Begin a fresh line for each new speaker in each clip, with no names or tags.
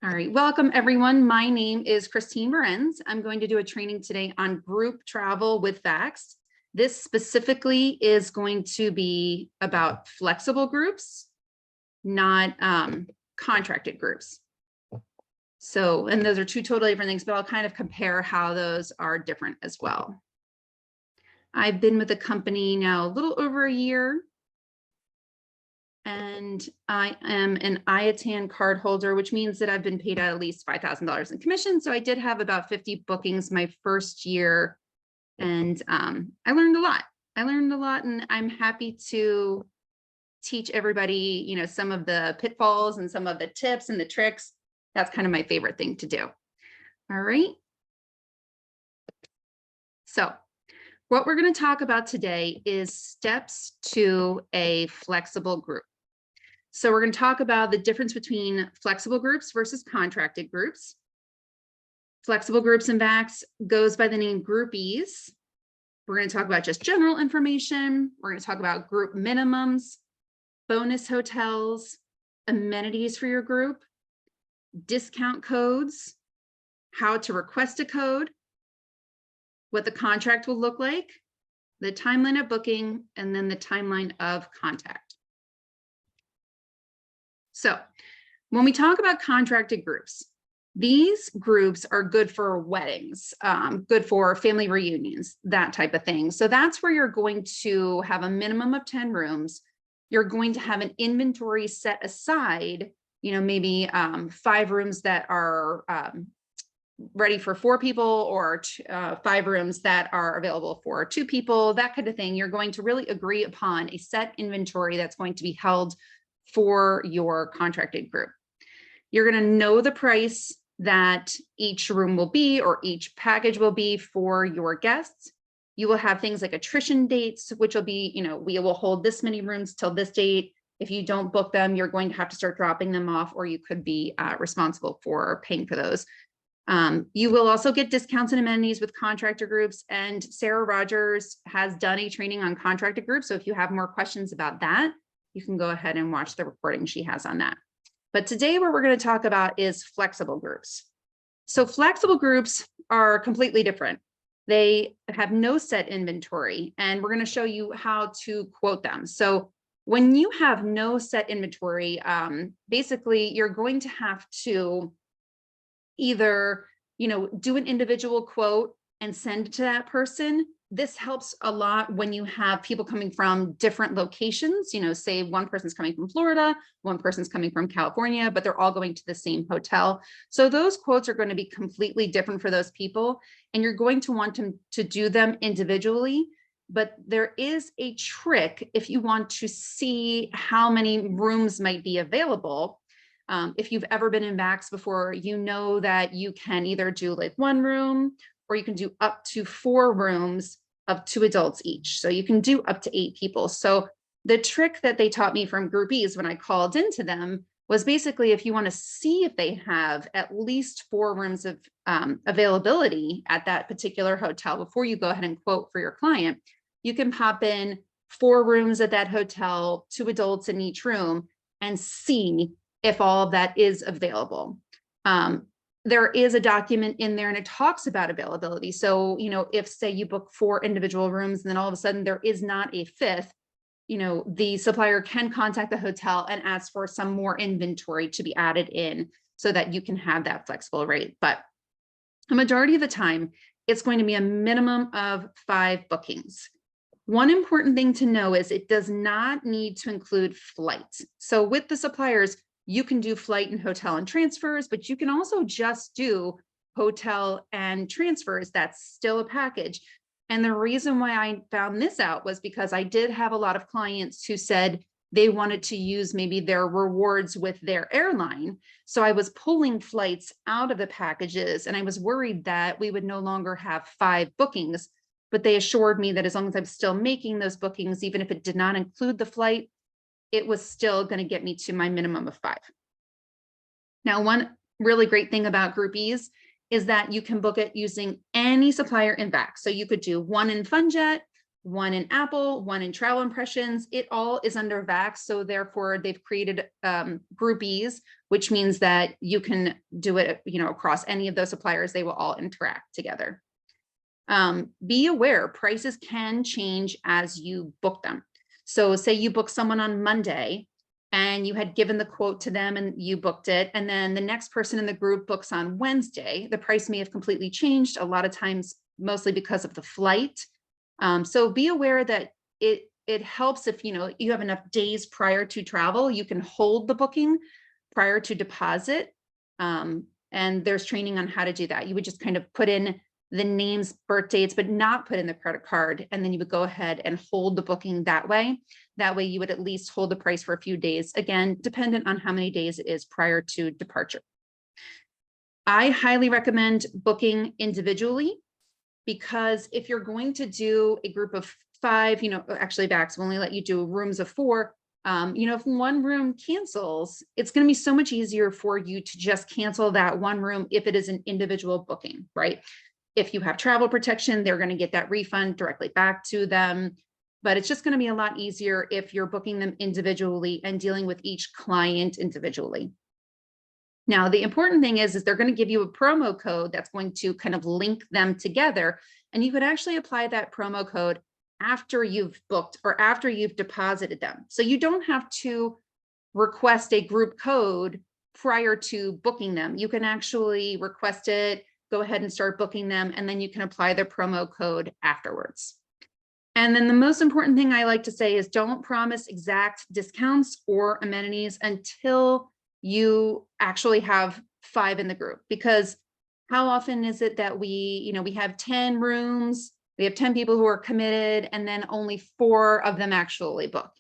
All right, welcome everyone. My name is Christine Berencz. I'm going to do a training today on group travel with VAX. This specifically is going to be about flexible groups, not contracted groups. So, and those are two totally different things, but I'll kind of compare how those are different as well. I've been with the company now a little over a year. And I am an IATAN card holder, which means that I've been paid at least $5,000 in commission. So I did have about 50 bookings my first year. And I learned a lot. And I'm happy to teach everybody, you know, some of the pitfalls and some of the tips and the tricks. That's kind of my favorite thing to do. All right. So what we're going to talk about today is steps to a flexible group. So we're going to talk about the difference between flexible groups versus contracted groups. Flexible groups in VAX goes by the name Groupease. We're going to talk about just general information. We're going to talk about group minimums, bonus hotels, amenities for your group, discount codes, how to request a code, what the contract will look like, the timeline of booking, and then the timeline of contact. So when we talk about contracted groups, these groups are good for weddings, good for family reunions, that type of thing. So that's where you're going to have a minimum of 10 rooms. You're going to have an inventory set aside, you know, maybe 5 rooms that are ready for 4 people, or 5 rooms that are available for 2 people, that kind of thing. You're going to really agree upon a set inventory that's going to be held for your contracted group. You're going to know the price that each room will be, or each package will be for your guests. You will have things like attrition dates, which will be, you know, we will hold this many rooms till this date. If you don't book them, you're going to have to start dropping them off, or you could be responsible for paying for those. You will also get discounts and amenities with contractor groups, and Sarah Rogers has done a training on contracted groups. So if you have more questions about that, you can go ahead and watch the recording she has on that. But today what we're going to talk about is flexible groups. So flexible groups are completely different. They have no set inventory, and we're going to show you how to quote them. So when you have no set inventory, basically you're going to have to either, you know, do an individual quote and send it to that person. This helps a lot when you have people coming from different locations, you know, say one person's coming from Florida, one person's coming from California, but they're all going to the same hotel. So those quotes are going to be completely different for those people, and you're going to want to do them individually. But there is a trick if you want to see how many rooms might be available. If you've ever been in VAX before, you know that you can either do like 1 room, or you can do up to 4 rooms of 2 adults each. So you can do up to 8 people. So the trick that they taught me from Groupease when I called into them was basically, if you want to see if they have at least 4 rooms of availability at that particular hotel before you go ahead and quote for your client, you can pop in 4 rooms at that hotel, 2 adults in each room, and see if all of that is available. There is a document in there and it talks about availability. So, you know, if say you book 4 individual rooms and then all of a sudden there is not a 5th, you know, the supplier can contact the hotel and ask for some more inventory to be added in so that you can have that flexible rate. But the majority of the time, it's going to be a minimum of 5 bookings. One important thing to know is it does not need to include flights. So with the suppliers, you can do flight and hotel and transfers, but you can also just do hotel and transfers. That's still a package. And the reason why I found this out was because I did have a lot of clients who said they wanted to use maybe their rewards with their airline. So I was pulling flights out of the packages, and I was worried that we would no longer have 5 bookings, but they assured me that as long as I'm still making those bookings, even if it did not include the flight, it was still going to get me to my minimum of 5. Now, one really great thing about Groupease is that you can book it using any supplier in VAX. So you could do 1 in FunJet, one in Apple, one in travel impressions. It all is under VAX. So therefore they've created Groupease, which means that you can do it, across any of those suppliers. They will all interact together. Be aware, prices can change as you book them. So say you book someone on Monday and you had given the quote to them and you booked it, and then the next person in the group books on Wednesday, the price may have completely changed, a lot of times mostly because of the flight. So be aware that it helps if you have enough days prior to travel, you can hold the booking prior to deposit. And there's training on how to do that. You would just kind of put in the names, birth dates, but not put in the credit card. And then you would go ahead and hold the booking that way. That way you would at least hold the price for a few days, again, dependent on how many days it is prior to departure. I highly recommend booking individually, because if you're going to do a group of 5, actually VAX will only let you do rooms of 4. If one room cancels, it's going to be so much easier for you to just cancel that one room if it is an individual booking, right? If you have travel protection, they're going to get that refund directly back to them. But it's just going to be a lot easier if you're booking them individually and dealing with each client individually. Now, the important thing is they're going to give you a promo code that's going to kind of link them together. And you could actually apply that promo code after you've booked or after you've deposited them. So you don't have to request a group code prior to booking them. You can actually request it, go ahead and start booking them, and then you can apply the promo code afterwards. And then the most important thing I like to say is don't promise exact discounts or amenities until you actually have 5 in the group, because how often is it that we have 10 rooms, we have 10 people who are committed, and then only 4 of them actually book,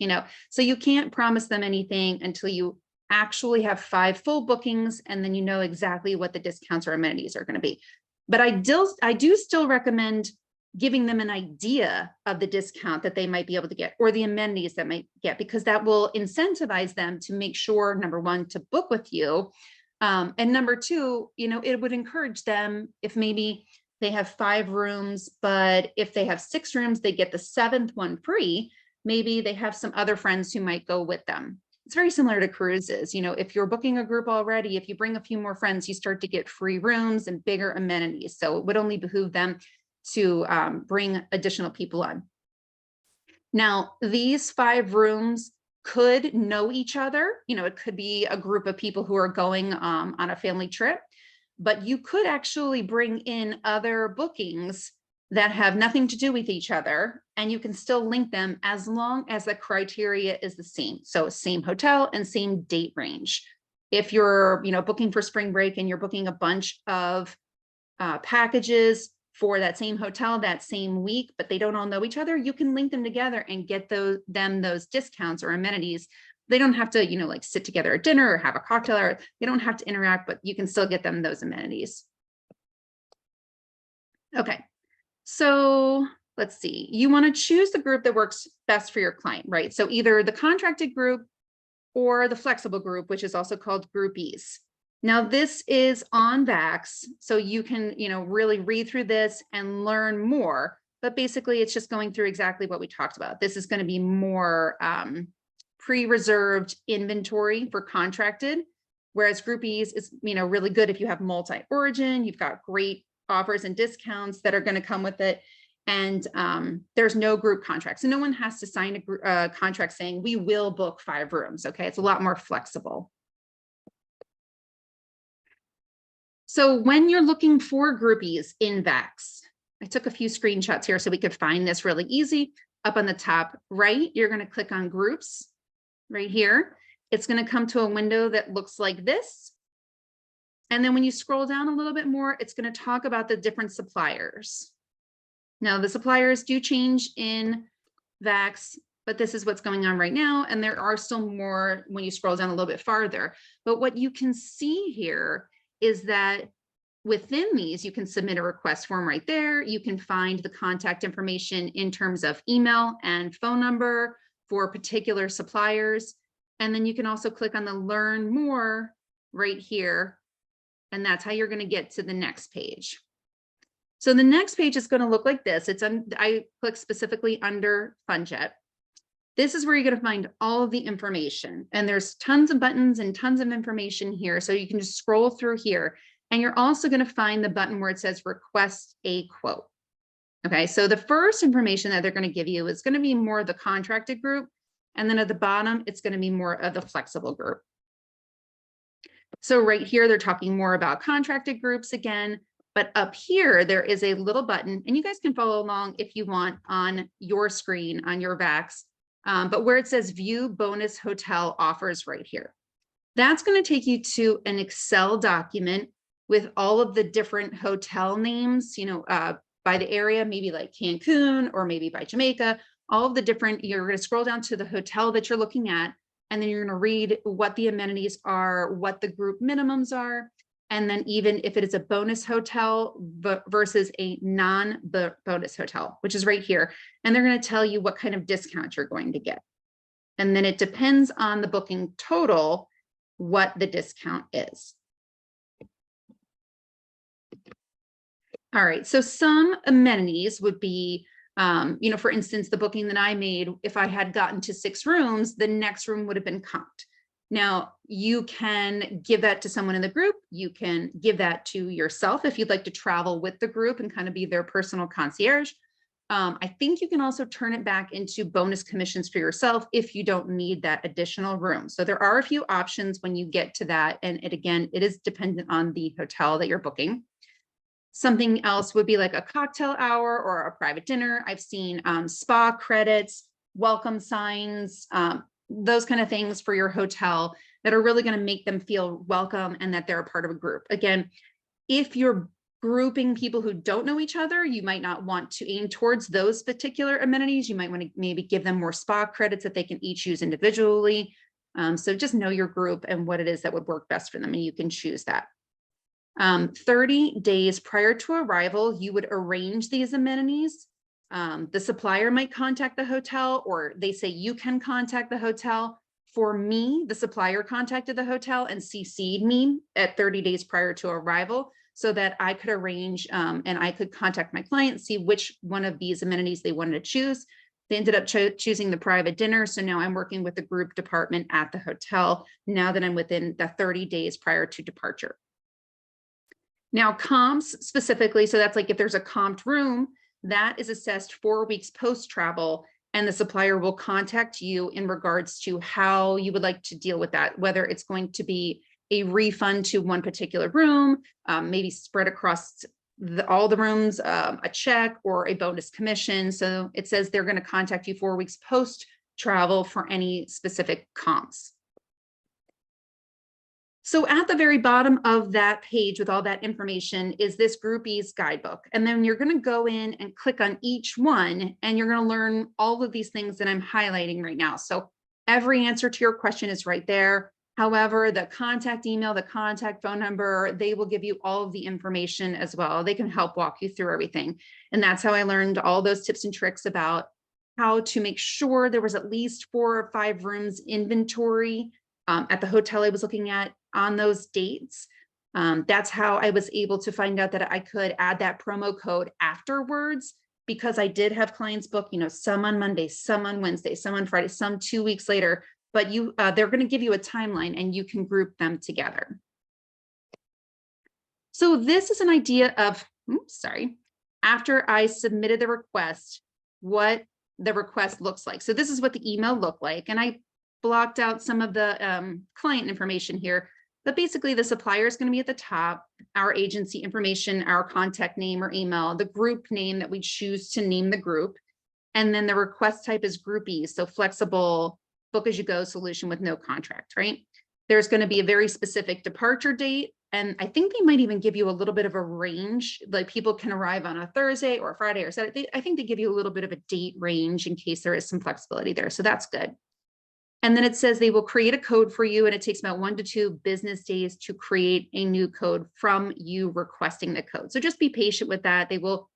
so you can't promise them anything until you actually have 5 full bookings, and then you know exactly what the discounts or amenities are going to be. But I do still recommend giving them an idea of the discount that they might be able to get or the amenities that might get, because that will incentivize them to make sure, number 1, to book with you. And number 2, it would encourage them if maybe they have 5 rooms, but if they have 6 rooms, they get the 7th one free. Maybe they have some other friends who might go with them. It's very similar to cruises. If you're booking a group already, if you bring a few more friends, you start to get free rooms and bigger amenities. So it would only behoove them to bring additional people on. Now, these 5 rooms could know each other. It could be a group of people who are going on a family trip, but you could actually bring in other bookings that have nothing to do with each other, and you can still link them as long as the criteria is the same. So same hotel and same date range. If you're, booking for spring break and you're booking a bunch of packages for that same hotel that same week, but they don't all know each other, you can link them together and get those discounts or amenities. They don't have to, sit together at dinner or have a cocktail, or they don't have to interact, but you can still get them those amenities. Okay. So let's see, you want to choose the group that works best for your client, right? So either the contracted group or the flexible group, which is also called Groupease. Now this is on VAX, so you can, really read through this and learn more, but basically it's just going through exactly what we talked about. This is going to be more pre-reserved inventory for contracted, whereas Groupease is, really good if you have multi-origin, you've got great offers and discounts that are going to come with it. And there's no group contract. So no one has to sign a contract saying we will book 5 rooms. Okay. It's a lot more flexible. So when you're looking for Groupease in VAX, I took a few screenshots here so we could find this really easy. Up on the top right, you're going to click on groups right here. It's going to come to a window that looks like this. And then when you scroll down a little bit more, it's going to talk about the different suppliers. Now, the suppliers do change in VAX, but this is what's going on right now. And there are still more when you scroll down a little bit farther. But what you can see here is that within these, you can submit a request form right there. You can find the contact information in terms of email and phone number for particular suppliers. And then you can also click on the learn more right here. And that's how you're going to get to the next page. So the next page is going to look like this. I click specifically under FunJet. This is where you're going to find all of the information, and there's tons of buttons and tons of information here. So you can just scroll through here, and you're also going to find the button where it says request a quote. Okay, so the first information that they're going to give you is going to be more of the contracted group. And then at the bottom, it's going to be more of the flexible group. So right here, they're talking more about contracted groups again, but up here, there is a little button, and you guys can follow along if you want on your screen, on your VAX, but where it says view bonus hotel offers right here. That's going to take you to an Excel document with all of the different hotel names, by the area, maybe like Cancun or maybe by Jamaica, all of the different, you're going to scroll down to the hotel that you're looking at, and then you're going to read what the amenities are, what the group minimums are, and then even if it is a bonus hotel versus a non-bonus hotel, which is right here. And they're going to tell you what kind of discount you're going to get. And then it depends on the booking total, what the discount is. All right, so some amenities would be, for instance, the booking that I made, if I had gotten to 6 rooms, the next room would have been comped. Now, you can give that to someone in the group. You can give that to yourself if you'd like to travel with the group and kind of be their personal concierge. I think you can also turn it back into bonus commissions for yourself if you don't need that additional room. So there are a few options when you get to that. And again, it is dependent on the hotel that you're booking. Something else would be like a cocktail hour or a private dinner. I've seen spa credits, welcome signs, those kind of things for your hotel that are really going to make them feel welcome and that they're a part of a group. Again, if you're grouping people who don't know each other, you might not want to aim towards those particular amenities. You might want to maybe give them more spa credits that they can each use individually. So just know your group and what it is that would work best for them, and you can choose that. 30 days prior to arrival, you would arrange these amenities. The supplier might contact the hotel, or they say you can contact the hotel. For me, the supplier contacted the hotel and CC'd me at 30 days prior to arrival so that I could arrange and I could contact my client, see which one of these amenities they wanted to choose. They ended up choosing the private dinner. So now I'm working with the group department at the hotel now that I'm within the 30 days prior to departure. Now, comps specifically, so that's like if there's a comped room, that is assessed 4 weeks post-travel, and the supplier will contact you in regards to how you would like to deal with that, whether it's going to be a refund to one particular room, maybe spread across all the rooms, a check, or a bonus commission. So it says they're going to contact you 4 weeks post-travel for any specific comps. So at the very bottom of that page with all that information is this Groupease guidebook. And then you're going to go in and click on each one, and you're going to learn all of these things that I'm highlighting right now. So every answer to your question is right there. However, the contact email, the contact phone number, they will give you all of the information as well. They can help walk you through everything. And that's how I learned all those tips and tricks about how to make sure there was at least 4 or 5 rooms inventory at the hotel I was looking at on those dates. That's how I was able to find out that I could add that promo code afterwards, because I did have clients book, some on Monday, some on Wednesday, some on Friday, some 2 weeks later, but they're going to give you a timeline and you can group them together. So this is an idea of, after I submitted the request, what the request looks like. So this is what the email looked like. And I blocked out some of the client information here, but basically the supplier is going to be at the top, our agency information, our contact name or email, the group name that we choose to name the group. And then the request type is Groupease, so flexible, book as you go solution with no contract, right? There's going to be a very specific departure date. And I think they might even give you a little bit of a range, like people can arrive on a Thursday or a Friday or Saturday. I think they give you a little bit of a date range in case there is some flexibility there. So that's good. And then it says they will create a code for you, and it takes about 1 to 2 business days to create a new code from you requesting the code. So just be patient with that. They will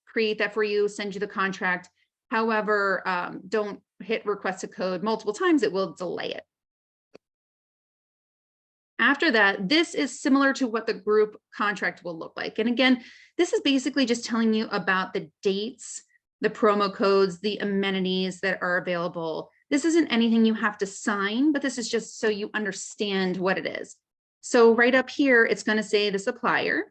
create that for you, send you the contract. However, don't hit request a code multiple times. It will delay it. After that, this is similar to what the group contract will look like. And again, this is basically just telling you about the dates, the promo codes, the amenities that are available. This isn't anything you have to sign, but this is just so you understand what it is. So right up here, it's going to say the supplier,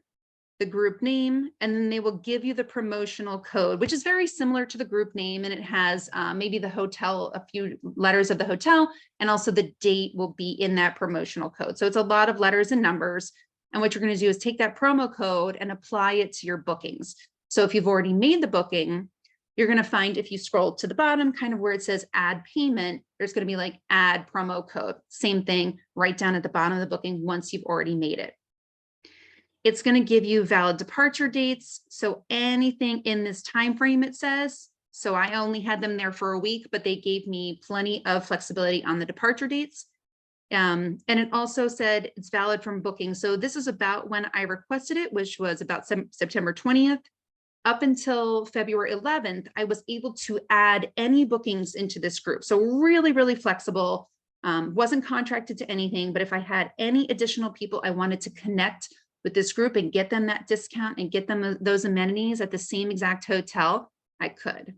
the group name, and then they will give you the promotional code, which is very similar to the group name. And it has maybe the hotel, a few letters of the hotel, and also the date will be in that promotional code. So it's a lot of letters and numbers. And what you're going to do is take that promo code and apply it to your bookings. So if you've already made the booking, you're going to find, if you scroll to the bottom, kind of where it says add payment, there's going to be like add promo code. Same thing right down at the bottom of the booking once you've already made it. It's going to give you valid departure dates. So anything in this time frame, it says. So I only had them there for a week, but they gave me plenty of flexibility on the departure dates. And it also said it's valid from booking. So this is about when I requested it, which was about September 20th. Up until February 11th, I was able to add any bookings into this group. So really, really flexible. Wasn't contracted to anything, but if I had any additional people I wanted to connect with this group and get them that discount and get them those amenities at the same exact hotel, I could.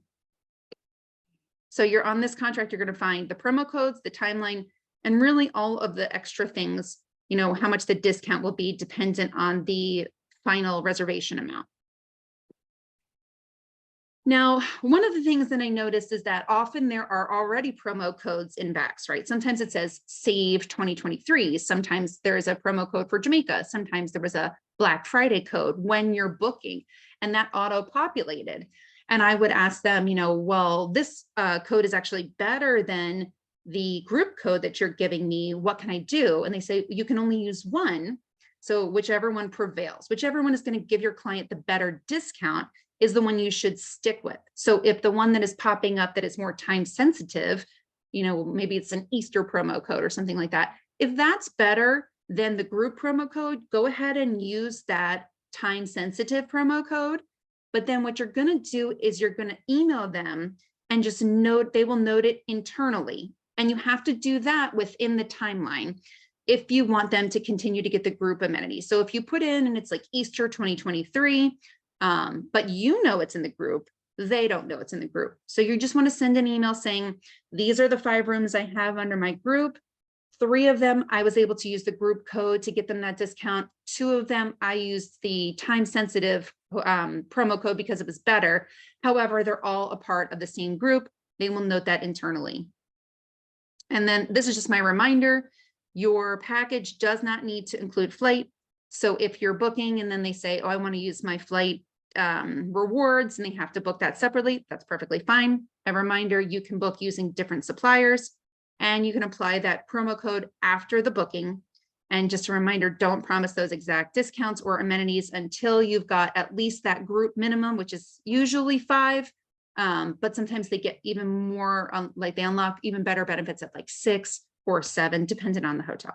So you're on this contract, you're going to find the promo codes, the timeline, and really all of the extra things, you know, how much the discount will be dependent on the final reservation amount. Now, one of the things that I noticed is that often there are already promo codes in VAX, right? Sometimes it says save 2023. Sometimes there is a promo code for Jamaica. Sometimes there was a Black Friday code when you're booking, and that auto-populated. And I would ask them, you know, well, this code is actually better than the group code that you're giving me. What can I do? And they say, you can only use one. So whichever one prevails, whichever one is going to give your client the better discount is the one you should stick with. So if the one that is popping up that is more time sensitive, you know, maybe it's an Easter promo code or something like that. If that's better than the group promo code, go ahead and use that time sensitive promo code. But then what you're going to do is you're going to email them and just note, they will note it internally. And you have to do that within the timeline if you want them to continue to get the group amenities. So if you put in and it's like Easter 2023, but you know it's in the group, they don't know it's in the group. So you just want to send an email saying, these are the 5 rooms I have under my group. 3 of them, I was able to use the group code to get them that discount. 2 of them, I used the time sensitive promo code because it was better. However, they're all a part of the same group. They will note that internally. And then this is just my reminder, your package does not need to include flight. So if you're booking and then they say, oh, I want to use my flight rewards and they have to book that separately, that's perfectly fine. A reminder, you can book using different suppliers and you can apply that promo code after the booking. And just a reminder, don't promise those exact discounts or amenities until you've got at least that group minimum, which is usually 5. But sometimes they get even more, like they unlock even better benefits at like 6 or 7, depending on the hotel.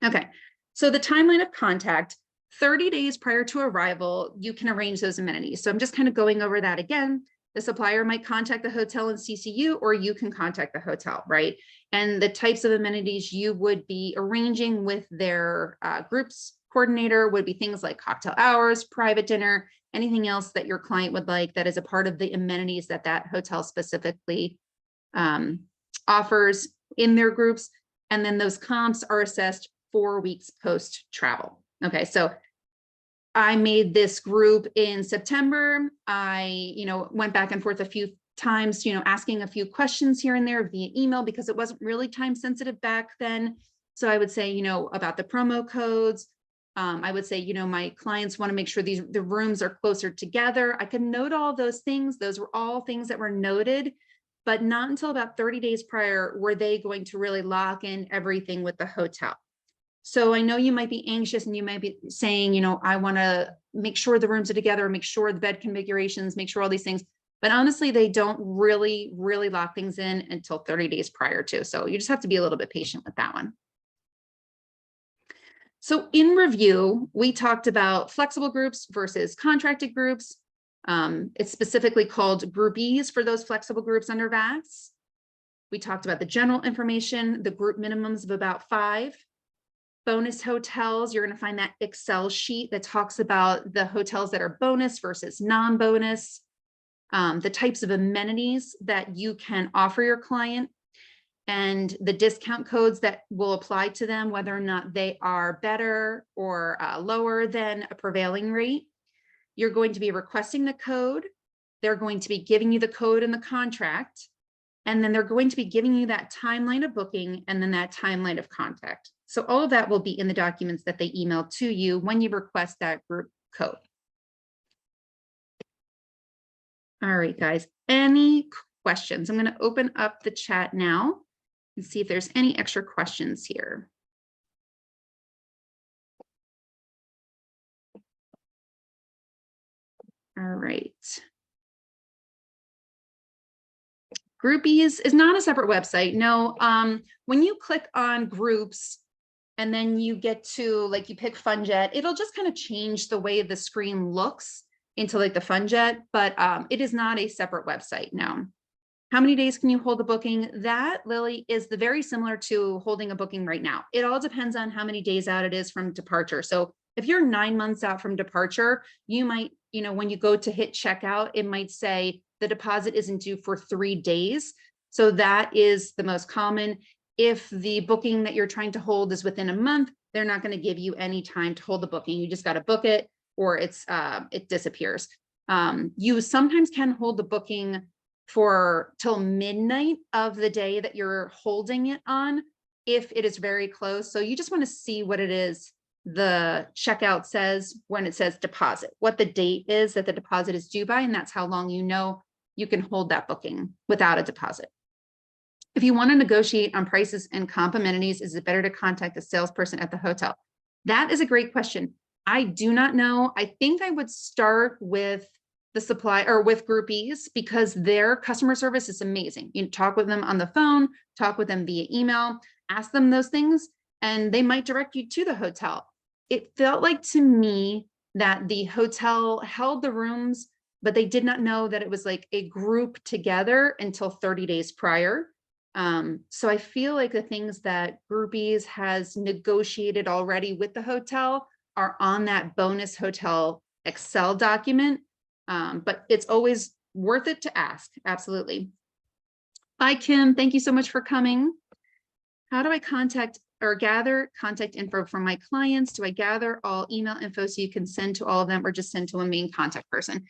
Okay, so the timeline of contact, 30 days prior to arrival, you can arrange those amenities. So I'm just kind of going over that again. The supplier might contact the hotel and CCU, or you can contact the hotel, right? And the types of amenities you would be arranging with their groups coordinator would be things like cocktail hours, private dinner, anything else that your client would like that is a part of the amenities that that hotel specifically offers in their groups. And then those comps are assessed 4 weeks post travel. Okay, so I made this group in September. I, went back and forth a few times, asking a few questions here and there via email because it wasn't really time sensitive back then. So I would say, about the promo codes. I would say, my clients want to make sure the rooms are closer together. I could note all those things. Those were all things that were noted, but not until about 30 days prior were they going to really lock in everything with the hotel. So I know you might be anxious and you might be saying, I want to make sure the rooms are together, make sure the bed configurations, make sure all these things. But honestly, they don't really lock things in until 30 days prior to. So you just have to be a little bit patient with that one. So in review, we talked about flexible groups versus contracted groups. It's specifically called Groupease for those flexible groups under VAX. We talked about the general information, the group minimums of about 5. Bonus hotels, you're going to find that Excel sheet that talks about the hotels that are bonus versus non-bonus, the types of amenities that you can offer your client, and the discount codes that will apply to them, whether or not they are better or lower than a prevailing rate. You're going to be requesting the code. They're going to be giving you the code in the contract. And then they're going to be giving you that timeline of booking and then that timeline of contact. So all of that will be in the documents that they email to you when you request that group code. All right, guys, any questions? I'm going to open up the chat now and see if there's any extra questions here. All right. Groupease is not a separate website. No, when you click on groups and then you get to like you pick FunJet, it'll just kind of change the way the screen looks into like the FunJet, but it is not a separate website. No. How many days can you hold the booking? That, Lily, is very similar to holding a booking right now. It all depends on how many days out it is from departure. So if you're 9 months out from departure, you might, when you go to hit checkout, it might say the deposit isn't due for 3 days. So that is the most common. If the booking that you're trying to hold is within a month, they're not going to give you any time to hold the booking. You just got to book it or it disappears. You sometimes can hold the booking for till midnight of the day that you're holding it on, if it is very close. So you just want to see what it is the checkout says when it says deposit, what the date is that the deposit is due by, and that's how long you can hold that booking without a deposit. If you want to negotiate on prices and comp amenities, is it better to contact the salesperson at the hotel? That is a great question. I do not know. I think I would start with the supply or with Groupease because their customer service is amazing. You talk with them on the phone, talk with them via email, ask them those things, and they might direct you to the hotel. It felt like to me that the hotel held the rooms, but they did not know that it was like a group together until 30 days prior. So I feel like the things that Groupease has negotiated already with the hotel are on that bonus hotel Excel document. But it's always worth it to ask. Absolutely. Bye, Kim. Thank you so much for coming. How do I contact or gather contact info from my clients? Do I gather all email info so you can send to all of them or just send to a main contact person?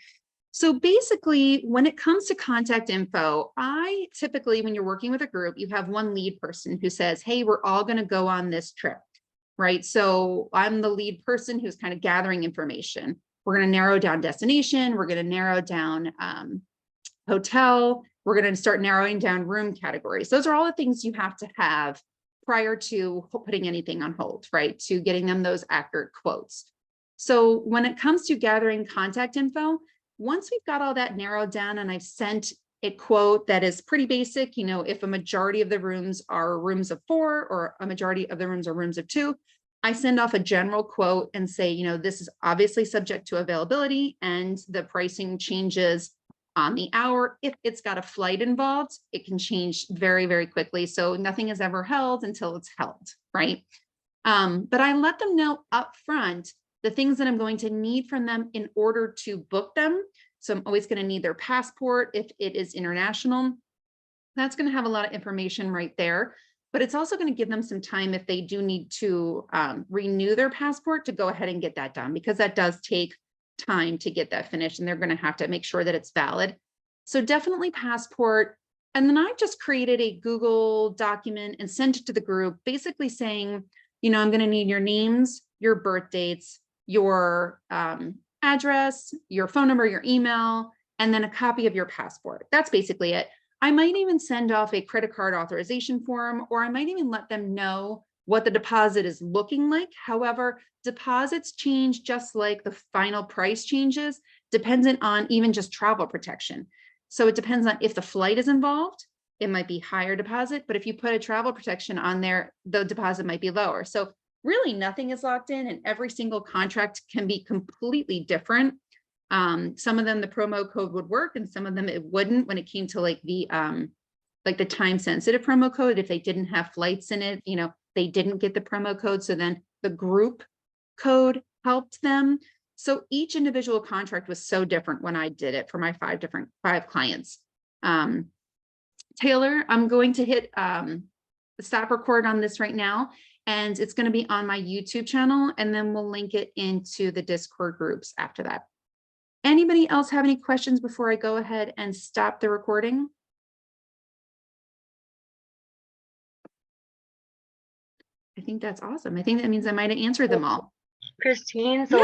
So basically, when it comes to contact info, I typically, when you're working with a group, you have one lead person who says, hey, we're all going to go on this trip, right? So I'm the lead person who's kind of gathering information. We're going to narrow down destination. We're going to narrow down hotel. We're going to start narrowing down room categories. Those are all the things you have to have prior to putting anything on hold, right? To getting them those accurate quotes. So when it comes to gathering contact info, once we've got all that narrowed down and I've sent a quote that is pretty basic, if a majority of the rooms are rooms of 4 or a majority of the rooms are rooms of 2, I send off a general quote and say, this is obviously subject to availability and the pricing changes on the hour. If it's got a flight involved, it can change very, very quickly. So nothing is ever held until it's held, right? But I let them know up front the things that I'm going to need from them in order to book them. So I'm always going to need their passport if it is international. That's going to have a lot of information right there. But it's also going to give them some time if they do need to renew their passport to go ahead and get that done, because that does take time to get that finished and they're going to have to make sure that it's valid. So definitely passport. And then I just created a Google document and sent it to the group, basically saying, I'm going to need your names, your birth dates, your address, your phone number, your email, and then a copy of your passport. That's basically it. I might even send off a credit card authorization form, or I might even let them know what the deposit is looking like. However, deposits change just like the final price changes, dependent on even just travel protection. So it depends on if the flight is involved, it might be higher deposit, but if you put a travel protection on there, the deposit might be lower. So really nothing is locked in and every single contract can be completely different. Some of them, the promo code would work and some of them it wouldn't when it came to like the like the time sensitive promo code. If they didn't have flights in it, they didn't get the promo code. So then the group code helped them. So each individual contract was so different when I did it for my five clients. Taylor, I'm going to hit stop record on this right now, and it's going to be on my YouTube channel, and then we'll link it into the Discord groups after that. Anybody else have any questions before I go ahead and stop the recording? I think that's awesome. I think that means I might have answered them all.
Christine, so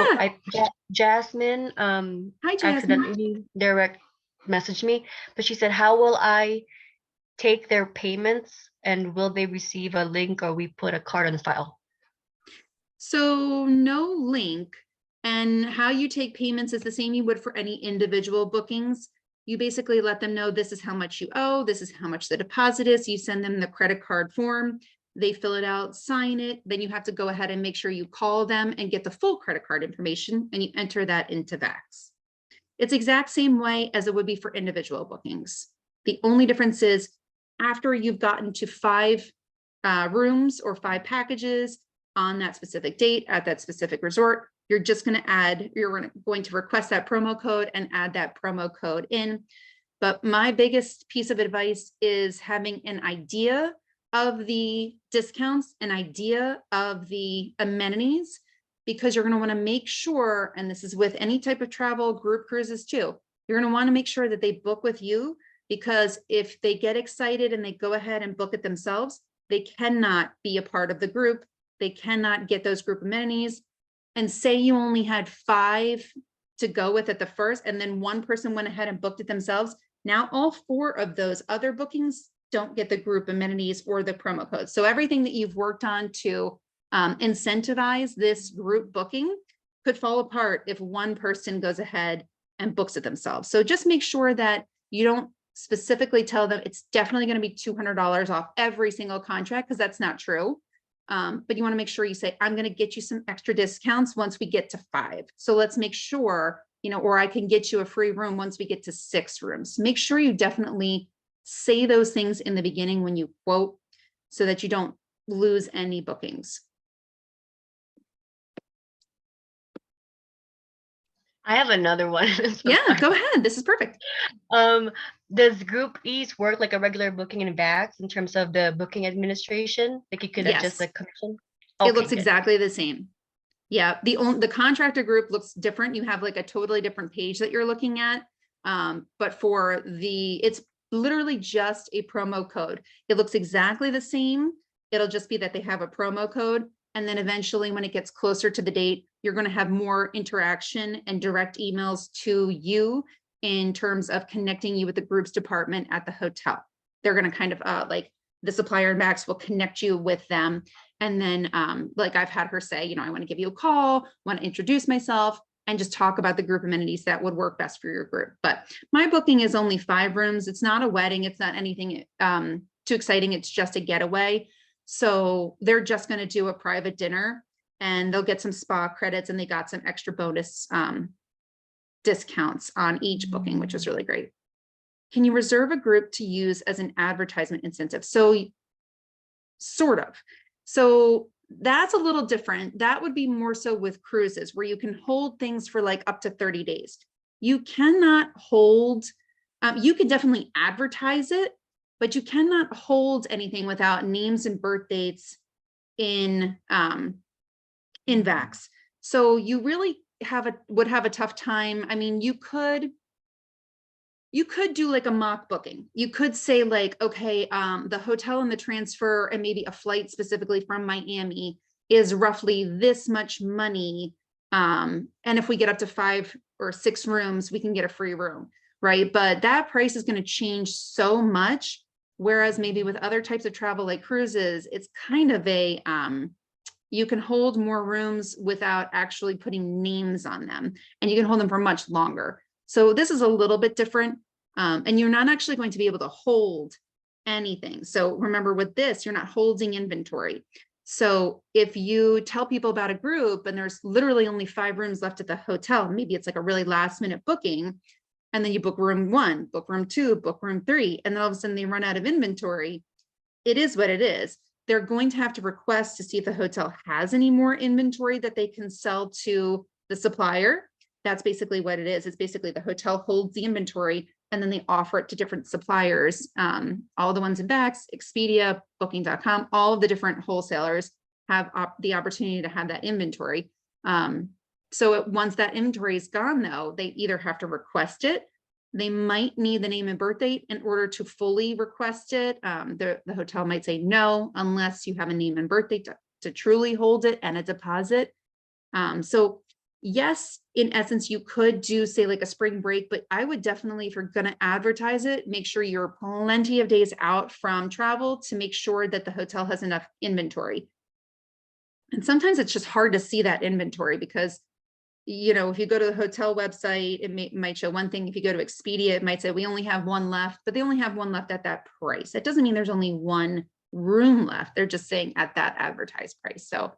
Yeah.
Jasmine,
Hi, Jasmine.
accidentally direct messaged me, but she said, how will I take their payments, and will they receive a link, or we put a card on the file?
So no link, and how you take payments is the same you would for any individual bookings. You basically let them know this is how much you owe, this is how much the deposit is. You send them the credit card form, they fill it out, sign it, then you have to go ahead and make sure you call them and get the full credit card information, and you enter that into VAX. It's the exact same way as it would be for individual bookings. The only difference is after you've gotten to 5 rooms or 5 packages on that specific date at that specific resort, you're just going to request that promo code and add that promo code in. But my biggest piece of advice is having an idea of the discounts, an idea of the amenities, because you're going to want to make sure, and this is with any type of travel, group cruises too, you're going to want to make sure that they book with you, because if they get excited and they go ahead and book it themselves, they cannot be a part of the group. They cannot get those group amenities. And say you only had 5 to go with at the first, and then one person went ahead and booked it themselves. Now all 4 of those other bookings don't get the group amenities or the promo code. So everything that you've worked on to incentivize this group booking could fall apart if one person goes ahead and books it themselves. So just make sure that you don't specifically tell them it's definitely going to be $200 off every single contract, because that's not true. But you want to make sure you say, I'm going to get you some extra discounts once we get to 5. So let's make sure, or I can get you a free room once we get to 6 rooms. Make sure you definitely say those things in the beginning when you quote, so that you don't lose any bookings.
I have another one.
Yeah, go ahead. This is perfect.
Does Groupease work like a regular booking in VAX in terms of the booking administration? Like you could adjust the commission?
Okay, it looks exactly the same. Yeah, the contractor group looks different. You have like a totally different page that you're looking at. But for it's literally just a promo code. It looks exactly the same. It'll just be that they have a promo code. And then eventually when it gets closer to the date, you're going to have more interaction and direct emails to you in terms of connecting you with the groups department at the hotel. They're going to kind of like the supplier and VAX will connect you with them. And then like I've had her say, I want to give you a call, want to introduce myself, and just talk about the group amenities that would work best for your group. But my booking is only 5 rooms. It's not a wedding. It's not anything too exciting. It's just a getaway. So they're just going to do a private dinner, and they'll get some spa credits, and they got some extra bonus discounts on each booking, which is really great. Can you reserve a group to use as an advertisement incentive? So sort of. So that's a little different. That would be more so with cruises, where you can hold things for like up to 30 days. You cannot hold, you could definitely advertise it, but you cannot hold anything without names and birth dates in VAX. So you really would have a tough time. I mean, you could do like a mock booking. You could say like, okay, the hotel and the transfer and maybe a flight specifically from Miami is roughly this much money. And if we get up to 5 or 6 rooms, we can get a free room, right? But that price is going to change so much. Whereas maybe with other types of travel like cruises, it's kind of a, you can hold more rooms without actually putting names on them, and you can hold them for much longer. So this is a little bit different, and you're not actually going to be able to hold anything. So remember with this, you're not holding inventory. So if you tell people about a group and there's literally only 5 rooms left at the hotel, maybe it's like a really last minute booking, And then you book room 1, book room 2, book room 3, and then all of a sudden they run out of inventory. It is what it is. They're going to have to request to see if the hotel has any more inventory that they can sell to the supplier. That's basically what it is. It's basically the hotel holds the inventory and then they offer it to different suppliers. All the ones in VAX, Expedia, Booking.com, all of the different wholesalers have the opportunity to have that inventory. So once that inventory is gone, though, they either have to request it. They might need the name and birth date in order to fully request it. The hotel might say no, unless you have a name and birth date to truly hold it and a deposit. So yes, in essence, you could do say like a spring break, but I would definitely, if you're going to advertise it, make sure you're plenty of days out from travel to make sure that the hotel has enough inventory. And sometimes it's just hard to see that inventory because, you know, if you go to the hotel website, it might show one thing. If you go to Expedia, it might say we only have one left, but they only have one left at that price. That doesn't mean there's only one room left. They're just saying at that advertised price. So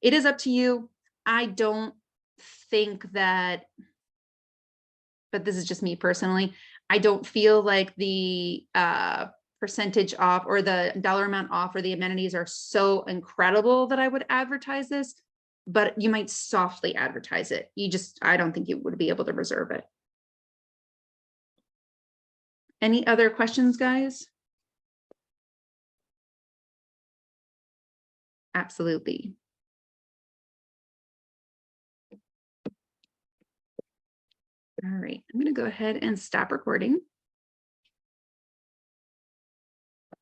it is up to you. I don't think that, but this is just me personally, I don't feel like the percentage off or the dollar amount off or the amenities are so incredible that I would advertise this, but you might softly advertise it. I don't think you would be able to reserve it. Any other questions, guys? Absolutely. All right, I'm going to go ahead and stop recording.